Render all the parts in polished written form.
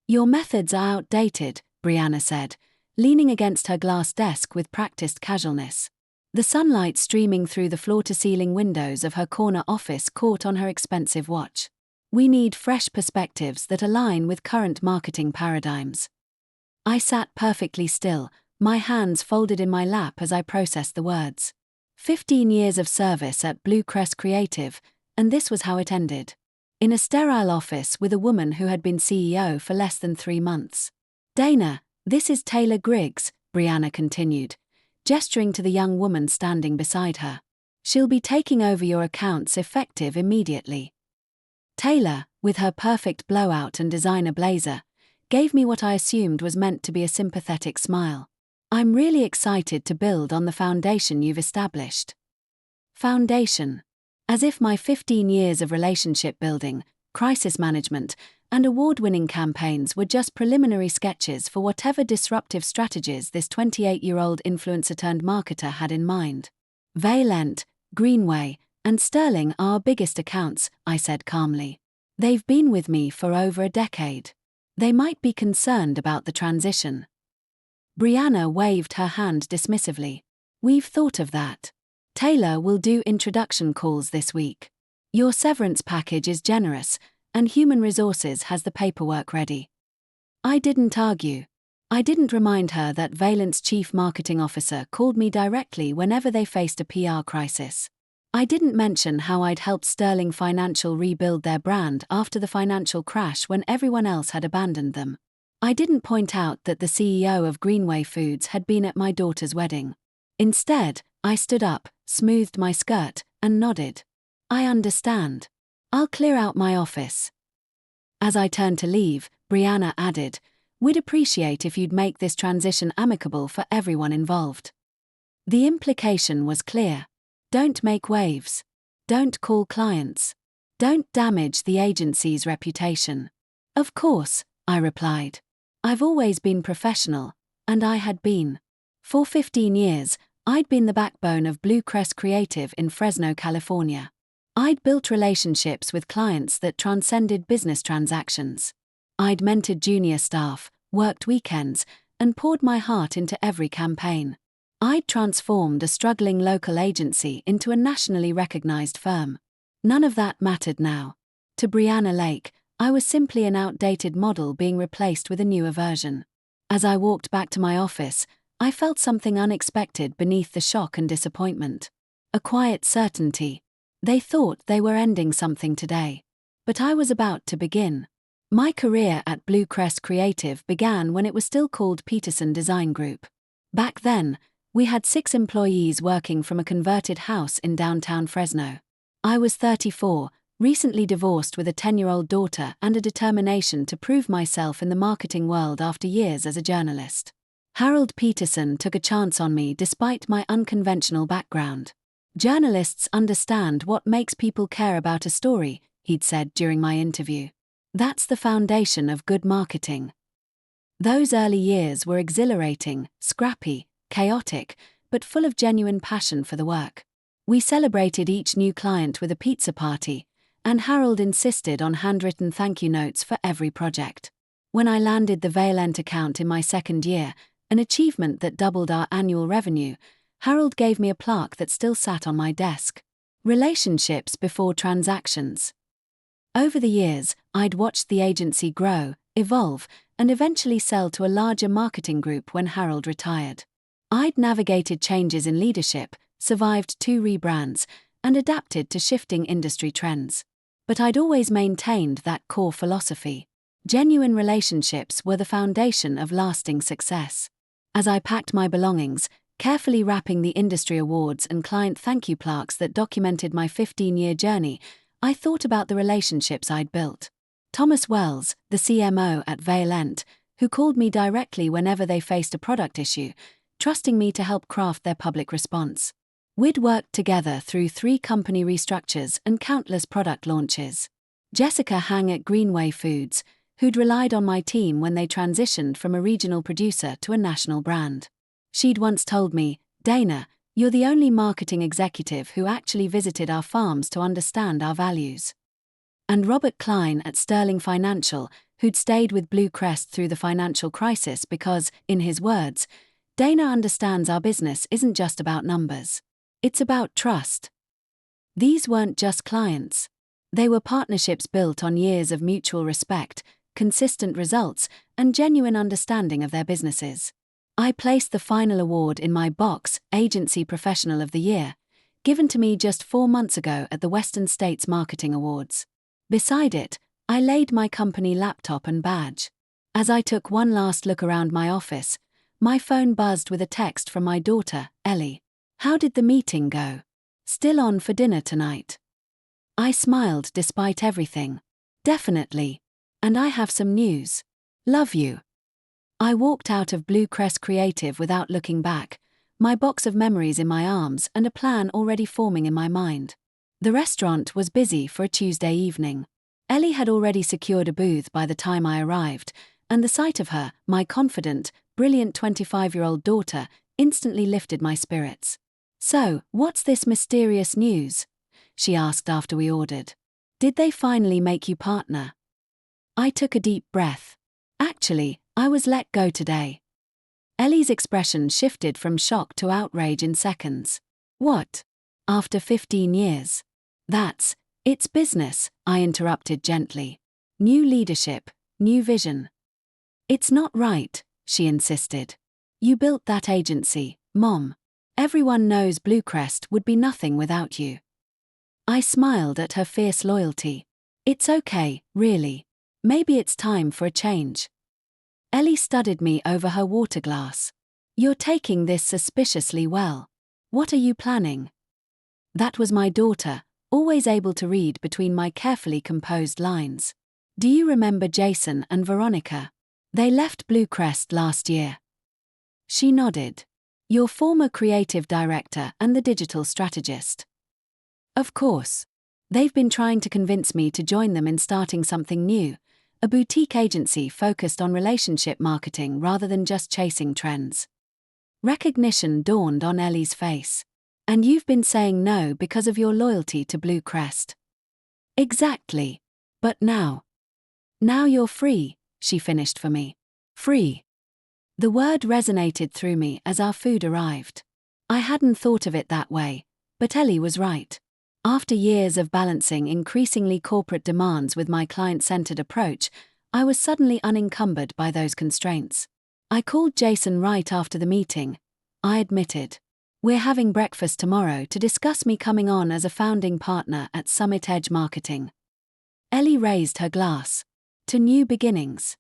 Your methods are outdated, Brianna said, leaning against her glass desk with practiced casualness. The sunlight streaming through the floor-to-ceiling windows of her corner office caught on her expensive watch. We need fresh perspectives that align with current marketing paradigms. I sat perfectly still, my hands folded in my lap as I processed the words. 15 years of service at Bluecrest Creative, and this was how it ended. In a sterile office with a woman who had been CEO for less than 3 months. Dana, this is Taylor Griggs, Brianna continued, gesturing to the young woman standing beside her. She'll be taking over your accounts effective immediately. Taylor, with her perfect blowout and designer blazer, gave me what I assumed was meant to be a sympathetic smile. I'm really excited to build on the foundation you've established. Foundation. As if my 15 years of relationship building, crisis management, and award-winning campaigns were just preliminary sketches for whatever disruptive strategies this 28-year-old influencer-turned-marketer had in mind. Vaillant, Greenway, and Sterling are our biggest accounts, I said calmly. They've been with me for over a decade. They might be concerned about the transition. Brianna waved her hand dismissively. We've thought of that. Taylor will do introduction calls this week. Your severance package is generous, and Human Resources has the paperwork ready. I didn't argue. I didn't remind her that Vaillant's chief marketing officer called me directly whenever they faced a PR crisis. I didn't mention how I'd helped Sterling Financial rebuild their brand after the financial crash when everyone else had abandoned them. I didn't point out that the CEO of Greenway Foods had been at my daughter's wedding. Instead, I stood up, smoothed my skirt, and nodded. I understand. I'll clear out my office. As I turned to leave, Brianna added, we'd appreciate if you'd make this transition amicable for everyone involved. The implication was clear. Don't make waves. Don't call clients. Don't damage the agency's reputation. Of course, I replied. I've always been professional, and I had been. For 15 years, I'd been the backbone of Bluecrest Creative in Fresno, California. I'd built relationships with clients that transcended business transactions. I'd mentored junior staff, worked weekends, and poured my heart into every campaign. I'd transformed a struggling local agency into a nationally recognized firm. None of that mattered now. To Brianna Lake, I was simply an outdated model being replaced with a newer version. As I walked back to my office, I felt something unexpected beneath the shock and disappointment. A quiet certainty. They thought they were ending something today. But I was about to begin. My career at Bluecrest Creative began when it was still called Peterson Design Group. Back then, we had 6 employees working from a converted house in downtown Fresno. I was 34, recently divorced with a 10-year-old daughter and a determination to prove myself in the marketing world after years as a journalist. Harold Peterson took a chance on me despite my unconventional background. Journalists understand what makes people care about a story, he'd said during my interview. That's the foundation of good marketing. Those early years were exhilarating, scrappy, chaotic, but full of genuine passion for the work. We celebrated each new client with a pizza party, and Harold insisted on handwritten thank you notes for every project. When I landed the Vaillant account in my second year, an achievement that doubled our annual revenue, Harold gave me a plaque that still sat on my desk. Relationships before transactions. Over the years, I'd watched the agency grow, evolve, and eventually sell to a larger marketing group when Harold retired. I'd navigated changes in leadership, survived 2 rebrands, and adapted to shifting industry trends. But I'd always maintained that core philosophy. Genuine relationships were the foundation of lasting success. As I packed my belongings, carefully wrapping the industry awards and client thank you plaques that documented my 15-year journey, I thought about the relationships I'd built. Thomas Wells, the CMO at Vaillant, who called me directly whenever they faced a product issue, trusting me to help craft their public response. We'd worked together through 3 company restructures and countless product launches. Jessica Hang at Greenway Foods, who'd relied on my team when they transitioned from a regional producer to a national brand. She'd once told me, Dana, you're the only marketing executive who actually visited our farms to understand our values. And Robert Klein at Sterling Financial, who'd stayed with Bluecrest through the financial crisis because, in his words, Dana understands our business isn't just about numbers. It's about trust. These weren't just clients. They were partnerships built on years of mutual respect, consistent results, and genuine understanding of their businesses. I placed the final award in my box, Agency Professional of the Year, given to me just 4 months ago at the Western States Marketing Awards. Beside it, I laid my company laptop and badge. As I took one last look around my office, my phone buzzed with a text from my daughter, Ellie. "How did the meeting go? Still on for dinner tonight?" I smiled despite everything. "Definitely. And I have some news. Love you." I walked out of Bluecrest Creative without looking back, my box of memories in my arms and a plan already forming in my mind. The restaurant was busy for a Tuesday evening. Ellie had already secured a booth by the time I arrived, and the sight of her, my confident, brilliant 25-year-old daughter, instantly lifted my spirits. "So, what's this mysterious news?" she asked after we ordered. "Did they finally make you partner?" I took a deep breath. "Actually, I was let go today." Ellie's expression shifted from shock to outrage in seconds. "What? After 15 years? It's business," I interrupted gently. "New leadership, new vision." "It's not right," she insisted. "You built that agency, Mom. Everyone knows Bluecrest would be nothing without you." I smiled at her fierce loyalty. "It's okay, really. Maybe it's time for a change." Ellie studied me over her water glass. "You're taking this suspiciously well. What are you planning?" That was my daughter, always able to read between my carefully composed lines. "Do you remember Jason and Veronica? They left Bluecrest last year." She nodded. "Your former creative director and the digital strategist." "Of course. They've been trying to convince me to join them in starting something new, a boutique agency focused on relationship marketing rather than just chasing trends." Recognition dawned on Ellie's face. "And you've been saying no because of your loyalty to Bluecrest." "Exactly. But now you're free," she finished for me. "Free." The word resonated through me as our food arrived. I hadn't thought of it that way, but Ellie was right. After years of balancing increasingly corporate demands with my client-centered approach, I was suddenly unencumbered by those constraints. I called Jason right after the meeting. I admitted, "We're having breakfast tomorrow to discuss me coming on as a founding partner at Summit Edge Marketing." Ellie raised her glass. "To new beginnings."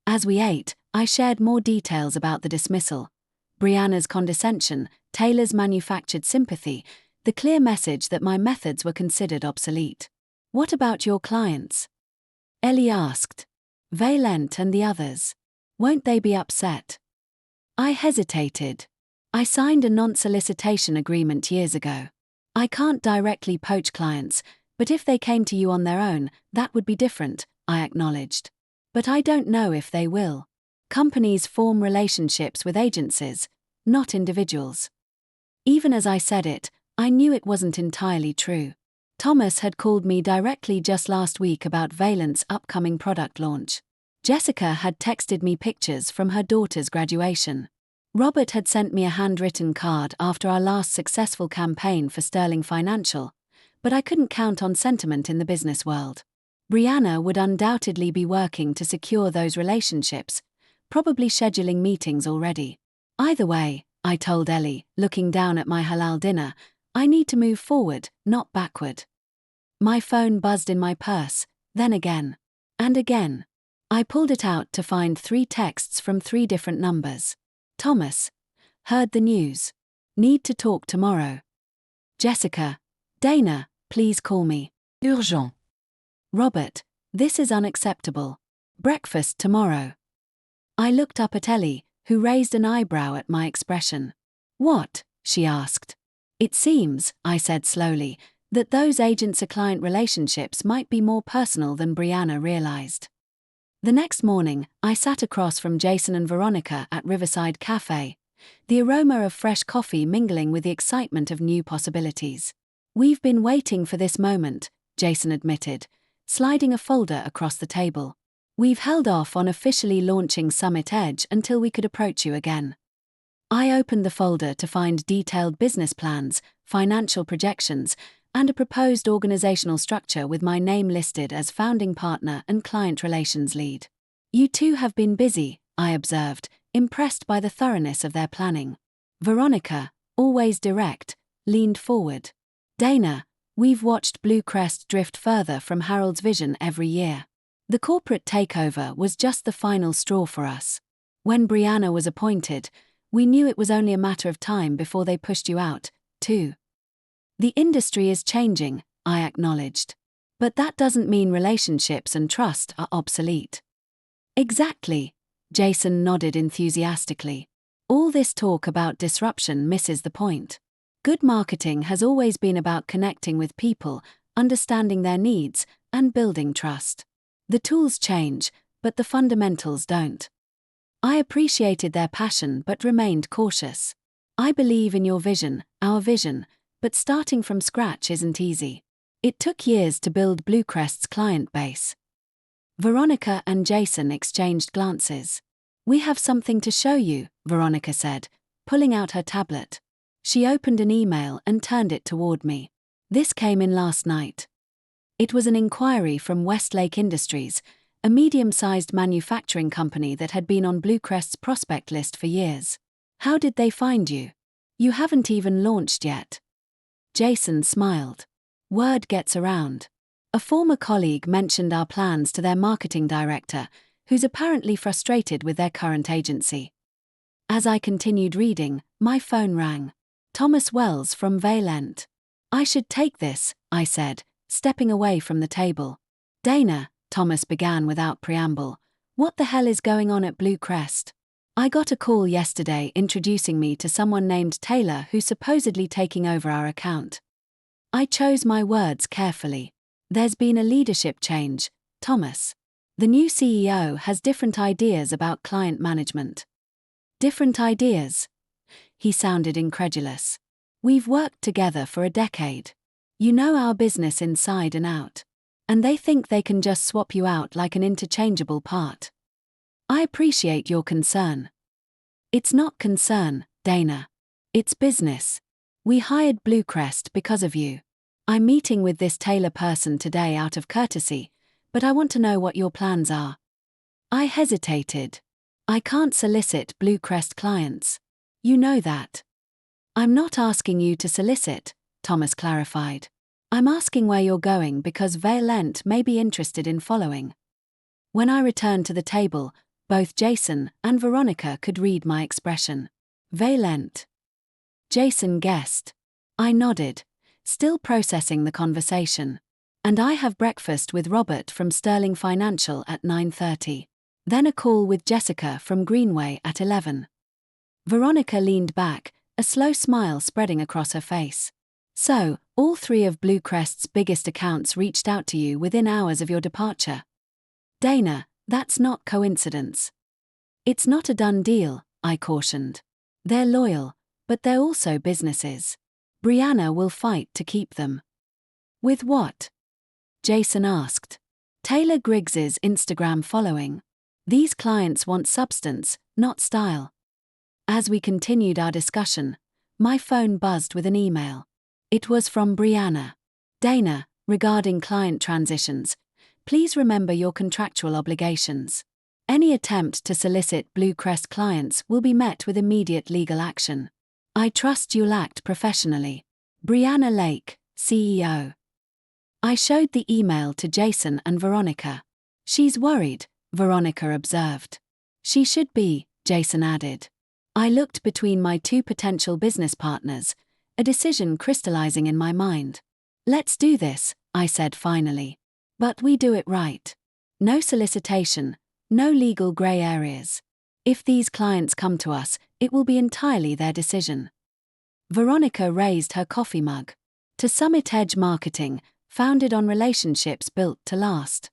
As we ate, I shared more details about the dismissal. Brianna's condescension, Taylor's manufactured sympathy, the clear message that my methods were considered obsolete. "What about your clients?" Ellie asked. "Valent and the others. Won't they be upset?" I hesitated. "I signed a non-solicitation agreement years ago. I can't directly poach clients, but if they came to you on their own, that would be different," I acknowledged. "But I don't know if they will. Companies form relationships with agencies, not individuals." Even as I said it, I knew it wasn't entirely true. Thomas had called me directly just last week about Valent's upcoming product launch. Jessica had texted me pictures from her daughter's graduation. Robert had sent me a handwritten card after our last successful campaign for Sterling Financial, but I couldn't count on sentiment in the business world. Brianna would undoubtedly be working to secure those relationships, probably scheduling meetings already. Either way, I told Ellie, looking down at my halal dinner, I need to move forward, not backward. My phone buzzed in my purse, then again. And again. I pulled it out to find 3 texts from 3 different numbers. Thomas. Heard the news. Need to talk tomorrow. Jessica. Dana, please call me. Urgent. Robert. This is unacceptable. Breakfast tomorrow. I looked up at Ellie, who raised an eyebrow at my expression. "What?" she asked. "It seems," I said slowly, "that those agent-to-client relationships might be more personal than Brianna realized." The next morning, I sat across from Jason and Veronica at Riverside Cafe, the aroma of fresh coffee mingling with the excitement of new possibilities. "We've been waiting for this moment," Jason admitted, sliding a folder across the table. We've held off on officially launching Summit Edge until we could approach you again. I opened the folder to find detailed business plans, financial projections, and a proposed organizational structure with my name listed as founding partner and client relations lead. You two have been busy, I observed, impressed by the thoroughness of their planning. Veronica, always direct, leaned forward. Dana, we've watched Bluecrest drift further from Harold's vision every year. The corporate takeover was just the final straw for us. When Brianna was appointed, we knew it was only a matter of time before they pushed you out, too. The industry is changing, I acknowledged. But that doesn't mean relationships and trust are obsolete. Exactly, Jason nodded enthusiastically. All this talk about disruption misses the point. Good marketing has always been about connecting with people, understanding their needs, and building trust. The tools change, but the fundamentals don't. I appreciated their passion but remained cautious. I believe in your vision, our vision, but starting from scratch isn't easy. It took years to build Bluecrest's client base. Veronica and Jason exchanged glances. We have something to show you, Veronica said, pulling out her tablet. She opened an email and turned it toward me. This came in last night. It was an inquiry from Westlake Industries, a medium-sized manufacturing company that had been on Bluecrest's prospect list for years. How did they find you? You haven't even launched yet. Jason smiled. Word gets around. A former colleague mentioned our plans to their marketing director, who's apparently frustrated with their current agency. As I continued reading, my phone rang. Thomas Wells from Valent. I should take this, I said, stepping away from the table. Dana, Thomas began without preamble. What the hell is going on at Bluecrest? I got a call yesterday introducing me to someone named Taylor who's supposedly taking over our account. I chose my words carefully. There's been a leadership change, Thomas. The new CEO has different ideas about client management. Different ideas? He sounded incredulous. We've worked together for a decade. You know our business inside and out. And they think they can just swap you out like an interchangeable part. I appreciate your concern. It's not concern, Dana. It's business. We hired Bluecrest because of you. I'm meeting with this Taylor person today out of courtesy, but I want to know what your plans are. I hesitated. I can't solicit Bluecrest clients. You know that. I'm not asking you to solicit, Thomas clarified. I'm asking where you're going because Valent may be interested in following. When I returned to the table, both Jason and Veronica could read my expression. Valent. Jason guessed. I nodded, still processing the conversation. And I have breakfast with Robert from Sterling Financial at 9:30. Then a call with Jessica from Greenway at 11. Veronica leaned back, a slow smile spreading across her face. So, all three of Bluecrest's biggest accounts reached out to you within hours of your departure. Dana, that's not coincidence. It's not a done deal, I cautioned. They're loyal, but they're also businesses. Brianna will fight to keep them. With what? Jason asked. Taylor Griggs's Instagram following. These clients want substance, not style. As we continued our discussion, my phone buzzed with an email. It was from Brianna. Dana, regarding client transitions, please remember your contractual obligations. Any attempt to solicit Bluecrest clients will be met with immediate legal action. I trust you'll act professionally. Brianna Lake, CEO. I showed the email to Jason and Veronica. She's worried, Veronica observed. She should be, Jason added. I looked between my two potential business partners, a decision crystallizing in my mind. Let's do this, I said finally. But we do it right. No solicitation, no legal grey areas. If these clients come to us, it will be entirely their decision. Veronica raised her coffee mug. To Summit Edge Marketing, founded on relationships built to last.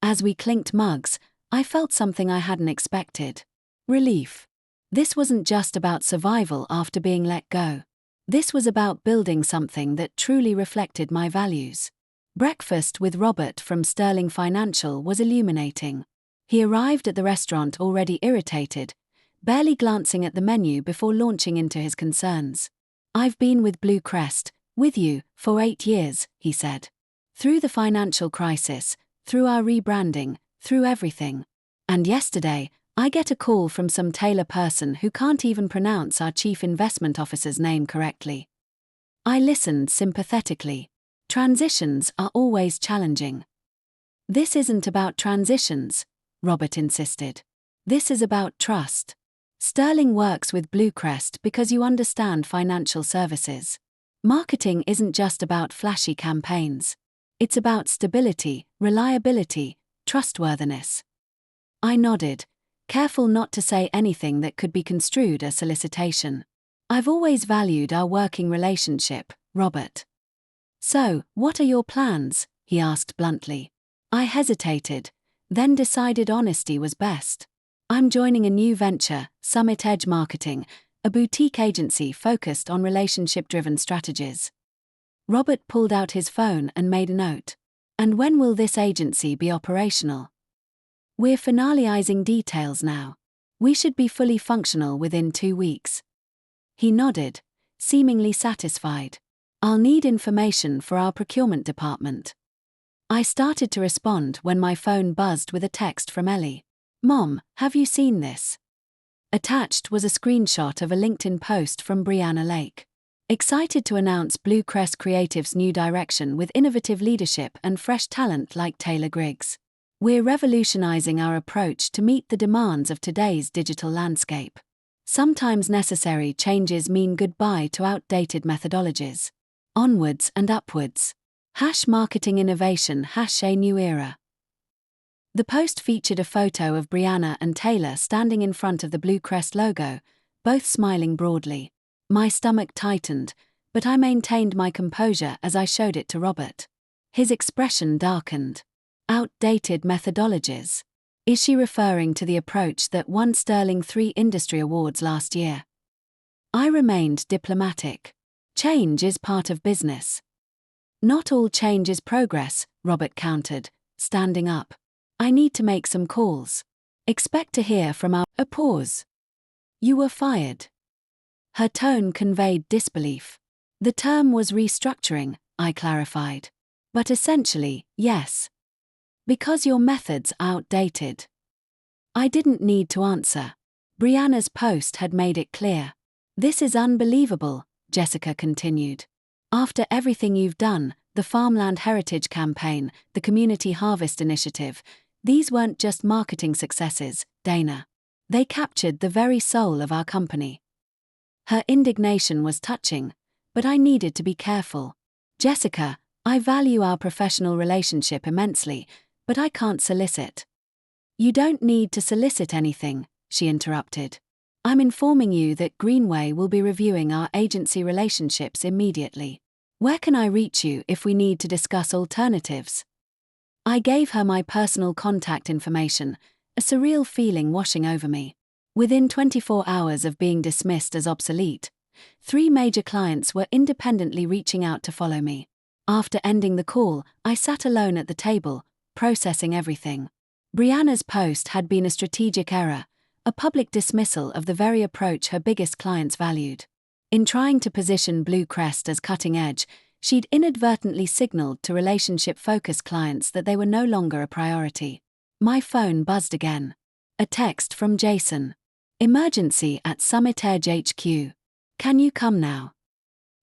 As we clinked mugs, I felt something I hadn't expected. Relief. This wasn't just about survival after being let go. This was about building something that truly reflected my values. Breakfast with Robert from Sterling Financial was illuminating. He arrived at the restaurant already irritated, barely glancing at the menu before launching into his concerns. "I've been with Bluecrest, with you, for 8 years," he said. "Through the financial crisis, through our rebranding, through everything. And yesterday, I get a call from some Taylor person who can't even pronounce our chief investment officer's name correctly." I listened sympathetically. Transitions are always challenging. "This isn't about transitions," Robert insisted. "This is about trust. Sterling works with Bluecrest because you understand financial services. Marketing isn't just about flashy campaigns. It's about stability, reliability, trustworthiness." I nodded, careful not to say anything that could be construed as solicitation. "I've always valued our working relationship, Robert." "So, what are your plans?" he asked bluntly. I hesitated, then decided honesty was best. "I'm joining a new venture, Summit Edge Marketing, a boutique agency focused on relationship-driven strategies." Robert pulled out his phone and made a note. "And when will this agency be operational?" "We're finalizing details now. We should be fully functional within 2 weeks." He nodded, seemingly satisfied. "I'll need information for our procurement department." I started to respond when my phone buzzed with a text from Ellie. "Mom, have you seen this?" Attached was a screenshot of a LinkedIn post from Brianna Lake. "Excited to announce Bluecrest Creative's new direction with innovative leadership and fresh talent like Taylor Griggs. We're revolutionizing our approach to meet the demands of today's digital landscape. Sometimes necessary changes mean goodbye to outdated methodologies. Onwards and upwards. #marketing innovation #a new era." The post featured a photo of Brianna and Taylor standing in front of the Bluecrest logo, both smiling broadly. My stomach tightened, but I maintained my composure as I showed it to Robert. His expression darkened. Outdated methodologies. Is she referring to the approach that won Sterling 3 industry awards last year? I remained diplomatic. Change is part of business. Not all change is progress, Robert countered, standing up. I need to make some calls. Expect to hear from our... A pause. You were fired. Her tone conveyed disbelief. The term was restructuring, I clarified. But essentially, yes. Because your methods are outdated. I didn't need to answer. Brianna's post had made it clear. This is unbelievable, Jessica continued. After everything you've done, the Farmland Heritage Campaign, the Community Harvest Initiative, these weren't just marketing successes, Dana. They captured the very soul of our company. Her indignation was touching, but I needed to be careful. Jessica, I value our professional relationship immensely, but I can't solicit. You don't need to solicit anything, she interrupted. I'm informing you that Greenway will be reviewing our agency relationships immediately. Where can I reach you if we need to discuss alternatives? I gave her my personal contact information, a surreal feeling washing over me. Within 24 hours of being dismissed as obsolete, 3 major clients were independently reaching out to follow me. After ending the call, I sat alone at the table, processing everything. Brianna's post had been a strategic error, a public dismissal of the very approach her biggest clients valued. In trying to position Bluecrest as cutting edge, she'd inadvertently signaled to relationship-focused clients that they were no longer a priority. My phone buzzed again. A text from Jason. Emergency at Summit Edge HQ. Can you come now?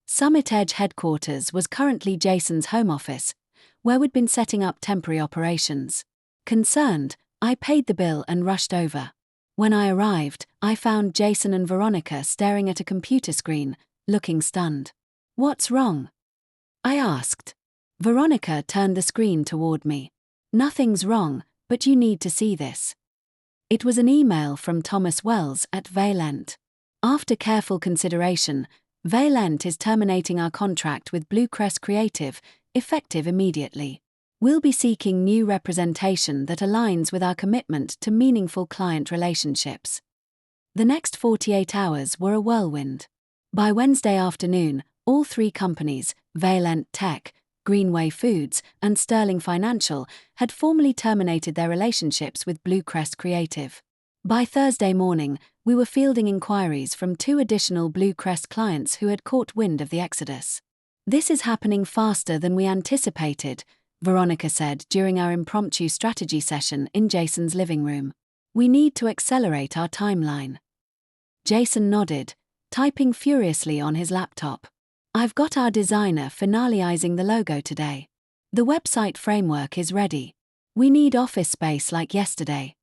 Summit Edge headquarters was currently Jason's home office, where we'd been setting up temporary operations. Concerned, I paid the bill and rushed over. When I arrived, I found Jason and Veronica staring at a computer screen, looking stunned. What's wrong? I asked. Veronica turned the screen toward me. Nothing's wrong, but you need to see this. It was an email from Thomas Wells at Valent. After careful consideration, Valent is terminating our contract with Bluecrest Creative, effective immediately. We'll be seeking new representation that aligns with our commitment to meaningful client relationships. The next 48 hours were a whirlwind. By Wednesday afternoon, all 3 companies, Valent Tech, Greenway Foods, and Sterling Financial had formally terminated their relationships with Bluecrest Creative. By Thursday morning, we were fielding inquiries from 2 additional Bluecrest clients who had caught wind of the exodus. "This is happening faster than we anticipated," Veronica said during our impromptu strategy session in Jason's living room. "We need to accelerate our timeline." Jason nodded, typing furiously on his laptop. "I've got our designer finalizing the logo today. The website framework is ready. We need office space like yesterday."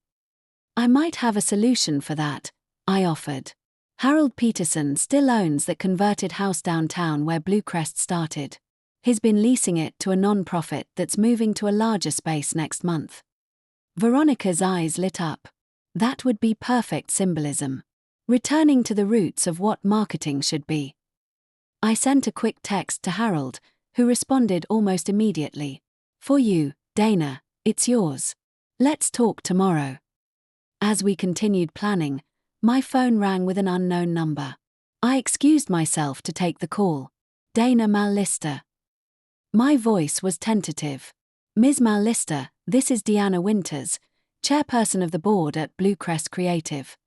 "I might have a solution for that," I offered. "Harold Peterson still owns that converted house downtown where Bluecrest started. He's been leasing it to a non-profit that's moving to a larger space next month." Veronica's eyes lit up. That would be perfect symbolism. Returning to the roots of what marketing should be. I sent a quick text to Harold, who responded almost immediately. "For you, Dana, it's yours. Let's talk tomorrow." As we continued planning, my phone rang with an unknown number. I excused myself to take the call. "Dana Mallister." My voice was tentative. "Ms. Mallister, this is Deanna Winters, chairperson of the board at Bluecrest Creative."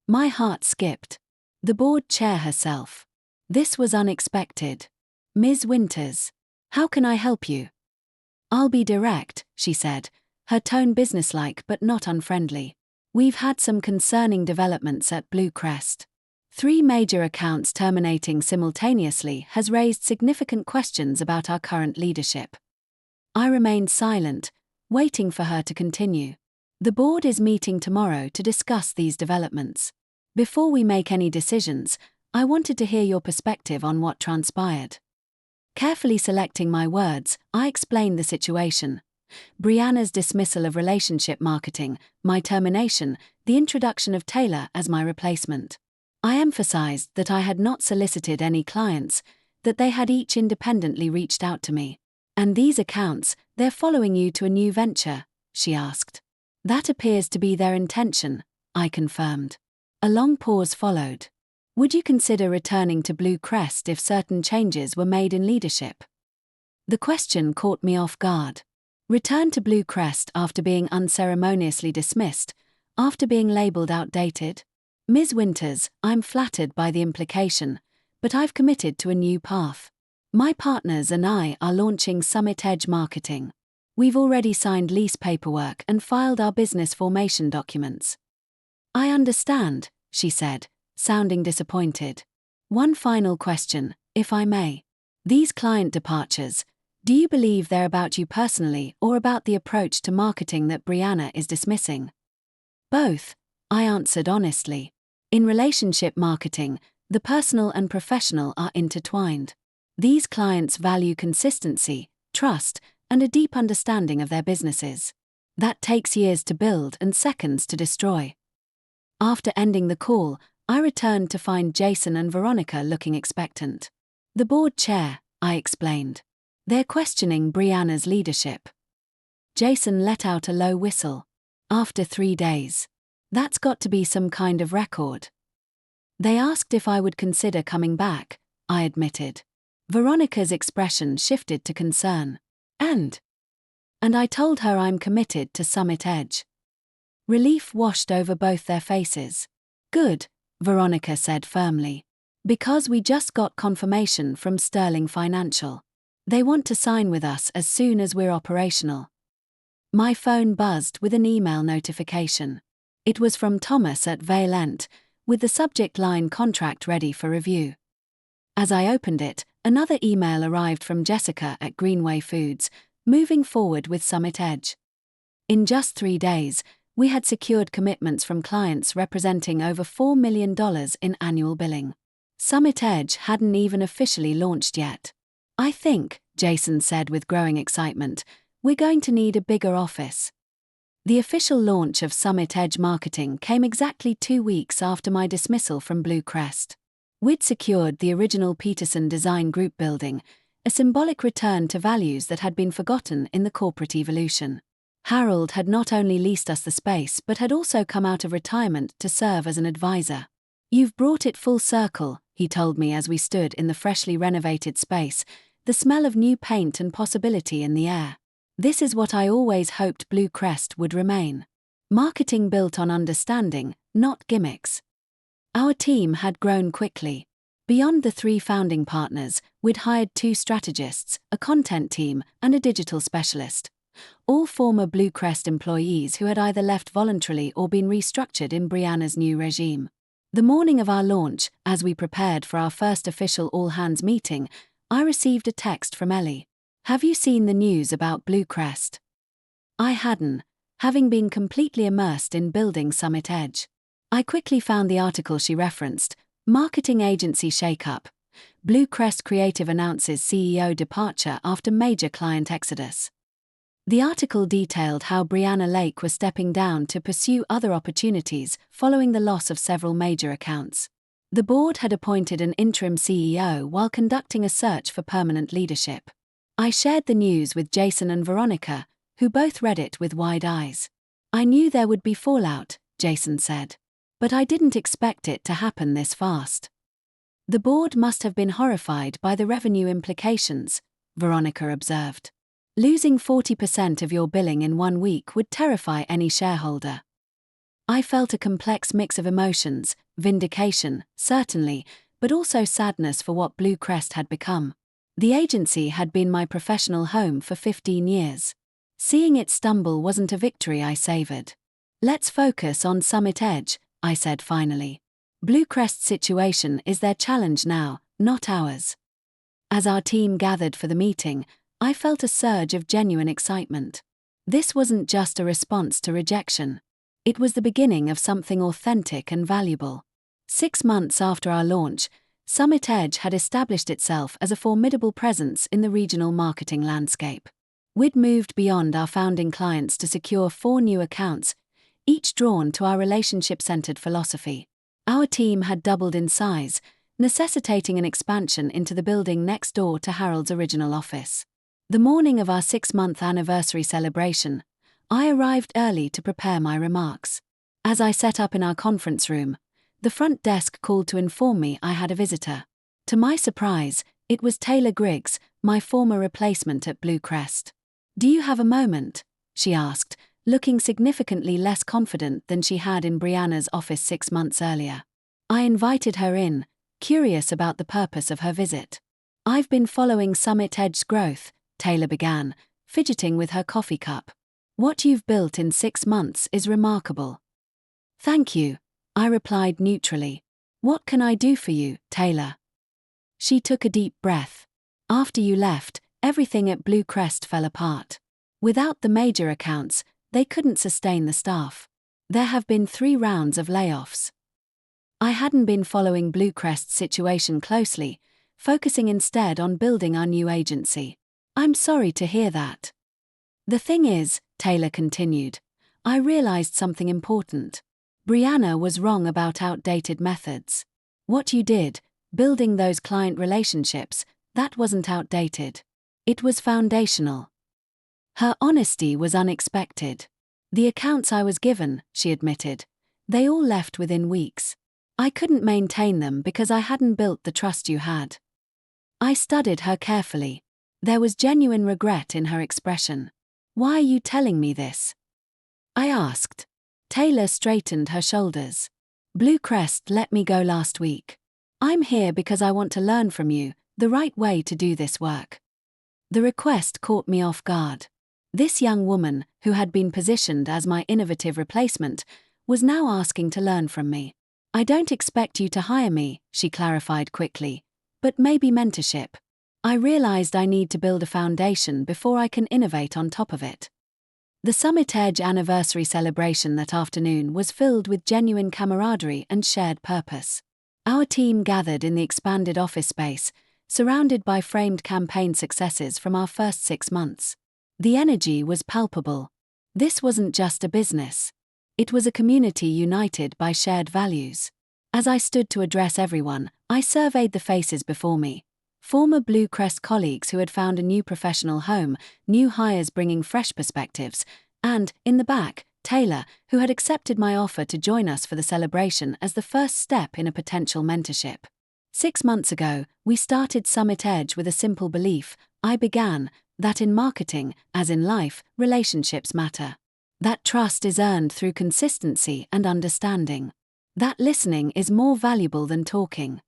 My heart skipped. The board chair herself. This was unexpected. "Ms. Winters, how can I help you?" "I'll be direct," she said, her tone businesslike but not unfriendly. "We've had some concerning developments at Bluecrest. 3 major accounts terminating simultaneously has raised significant questions about our current leadership." I remained silent, waiting for her to continue. "The board is meeting tomorrow to discuss these developments. Before we make any decisions, I wanted to hear your perspective on what transpired." Carefully selecting my words, I explained the situation. Brianna's dismissal of relationship marketing, my termination, the introduction of Taylor as my replacement. I emphasized that I had not solicited any clients, that they had each independently reached out to me. "And these accounts, they're following you to a new venture?" she asked. "That appears to be their intention," I confirmed. A long pause followed. "Would you consider returning to Bluecrest if certain changes were made in leadership?" The question caught me off guard. Return to Bluecrest after being unceremoniously dismissed, after being labeled outdated? "Ms. Winters, I'm flattered by the implication, but I've committed to a new path. My partners and I are launching Summit Edge Marketing. We've already signed lease paperwork and filed our business formation documents." "I understand," she said, sounding disappointed. "One final question, if I may. These client departures, do you believe they're about you personally or about the approach to marketing that Brianna is dismissing?" "Both," I answered honestly. "In relationship marketing, the personal and professional are intertwined. These clients value consistency, trust, and a deep understanding of their businesses. That takes years to build and seconds to destroy." After ending the call, I returned to find Jason and Veronica looking expectant. "The board chair," I explained. "They're questioning Brianna's leadership." Jason let out a low whistle. "After 3 days. That's got to be some kind of record." "They asked if I would consider coming back," I admitted. Veronica's expression shifted to concern. And I told her I'm committed to Summit Edge." Relief washed over both their faces. "Good," Veronica said firmly. "Because we just got confirmation from Sterling Financial. They want to sign with us as soon as we're operational." My phone buzzed with an email notification. It was from Thomas at Valent, with the subject line "Contract ready for review." As I opened it, another email arrived from Jessica at Greenway Foods, moving forward with Summit Edge. In just 3 days, we had secured commitments from clients representing over $4 million in annual billing. Summit Edge hadn't even officially launched yet. "I think," Jason said with growing excitement, "we're going to need a bigger office." The official launch of Summit Edge Marketing came exactly 2 weeks after my dismissal from Bluecrest. We'd secured the original Peterson Design Group building, a symbolic return to values that had been forgotten in the corporate evolution. Harold had not only leased us the space but had also come out of retirement to serve as an advisor. "You've brought it full circle," he told me as we stood in the freshly renovated space, the smell of new paint and possibility in the air. This is what I always hoped Bluecrest would remain. Marketing built on understanding, not gimmicks. Our team had grown quickly. Beyond the 3 founding partners, we'd hired 2 strategists, a content team, and a digital specialist. All former Bluecrest employees who had either left voluntarily or been restructured in Brianna's new regime. The morning of our launch, as we prepared for our first official all-hands meeting, I received a text from Ellie. "Have you seen the news about Bluecrest?" I hadn't, having been completely immersed in building Summit Edge. I quickly found the article she referenced, Marketing Agency Shakeup. Bluecrest Creative announces CEO departure after major client exodus. The article detailed how Brianna Lake was stepping down to pursue other opportunities following the loss of several major accounts. The board had appointed an interim CEO while conducting a search for permanent leadership. I shared the news with Jason and Veronica, who both read it with wide eyes. "I knew there would be fallout," Jason said. "But I didn't expect it to happen this fast." "The board must have been horrified by the revenue implications," Veronica observed. "Losing 40% of your billing in 1 week would terrify any shareholder." I felt a complex mix of emotions, vindication, certainly, but also sadness for what Bluecrest had become. The agency had been my professional home for 15 years. Seeing it stumble wasn't a victory I savored. "Let's focus on Summit Edge," I said finally. "Bluecrest's situation is their challenge now, not ours." As our team gathered for the meeting, I felt a surge of genuine excitement. This wasn't just a response to rejection. It was the beginning of something authentic and valuable. 6 months after our launch, Summit Edge had established itself as a formidable presence in the regional marketing landscape. We'd moved beyond our founding clients to secure 4 new accounts, each drawn to our relationship-centered philosophy. Our team had doubled in size, necessitating an expansion into the building next door to Harold's original office. The morning of our 6-month anniversary celebration, I arrived early to prepare my remarks. As I set up in our conference room, the front desk called to inform me I had a visitor. To my surprise, it was Taylor Griggs, my former replacement at Bluecrest. "Do you have a moment?" she asked, looking significantly less confident than she had in Brianna's office 6 months earlier. I invited her in, curious about the purpose of her visit. "I've been following Summit Edge's growth," Taylor began, fidgeting with her coffee cup. "What you've built in 6 months is remarkable." "Thank you," I replied neutrally. "What can I do for you, Taylor?" She took a deep breath. "After you left, everything at Bluecrest fell apart. Without the major accounts, they couldn't sustain the staff. There have been 3 rounds of layoffs." I hadn't been following Bluecrest's situation closely, focusing instead on building our new agency. "I'm sorry to hear that." "The thing is," Taylor continued, "I realized something important. Brianna was wrong about outdated methods. What you did, building those client relationships, that wasn't outdated. It was foundational." Her honesty was unexpected. "The accounts I was given," she admitted, "they all left within weeks. I couldn't maintain them because I hadn't built the trust you had." I studied her carefully. There was genuine regret in her expression. "Why are you telling me this?" I asked. Taylor straightened her shoulders. "Bluecrest let me go last week. I'm here because I want to learn from you, the right way to do this work." The request caught me off guard. This young woman, who had been positioned as my innovative replacement, was now asking to learn from me. "I don't expect you to hire me," she clarified quickly, "but maybe mentorship. I realized I need to build a foundation before I can innovate on top of it." The Summit Edge anniversary celebration that afternoon was filled with genuine camaraderie and shared purpose. Our team gathered in the expanded office space, surrounded by framed campaign successes from our first 6 months. The energy was palpable. This wasn't just a business. It was a community united by shared values. As I stood to address everyone, I surveyed the faces before me. Former Bluecrest colleagues who had found a new professional home, new hires bringing fresh perspectives, and, in the back, Taylor, who had accepted my offer to join us for the celebration as the first step in a potential mentorship. 6 months ago, we started Summit Edge with a simple belief, I began, that in marketing, as in life, relationships matter. That trust is earned through consistency and understanding. That listening is more valuable than talking.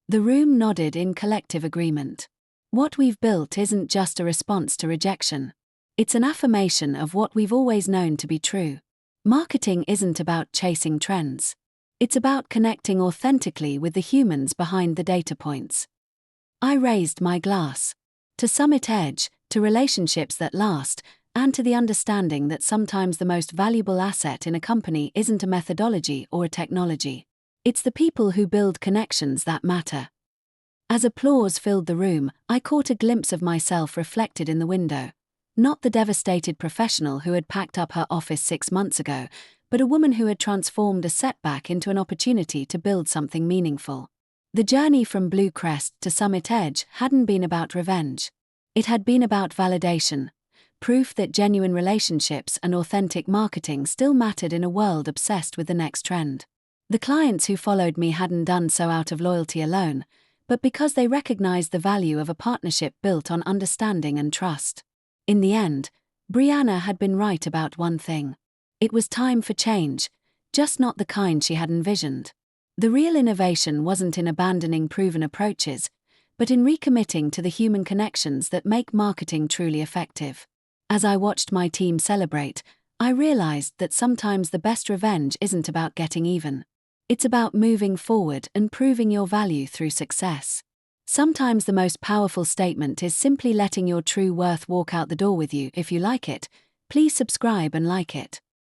The room nodded in collective agreement. What we've built isn't just a response to rejection. It's an affirmation of what we've always known to be true. Marketing isn't about chasing trends. It's about connecting authentically with the humans behind the data points. I raised my glass. To Summit Edge, to relationships that last, and to the understanding that sometimes the most valuable asset in a company isn't a methodology or a technology. It's the people who build connections that matter. As applause filled the room, I caught a glimpse of myself reflected in the window. Not the devastated professional who had packed up her office 6 months ago, but a woman who had transformed a setback into an opportunity to build something meaningful. The journey from Bluecrest to Summit Edge hadn't been about revenge. It had been about validation, proof that genuine relationships and authentic marketing still mattered in a world obsessed with the next trend. The clients who followed me hadn't done so out of loyalty alone, but because they recognized the value of a partnership built on understanding and trust. In the end, Brianna had been right about one thing. It was time for change, just not the kind she had envisioned. The real innovation wasn't in abandoning proven approaches, but in recommitting to the human connections that make marketing truly effective. As I watched my team celebrate, I realized that sometimes the best revenge isn't about getting even. It's about moving forward and proving your value through success. Sometimes the most powerful statement is simply letting your true worth walk out the door with you. If you like it, please subscribe and like it.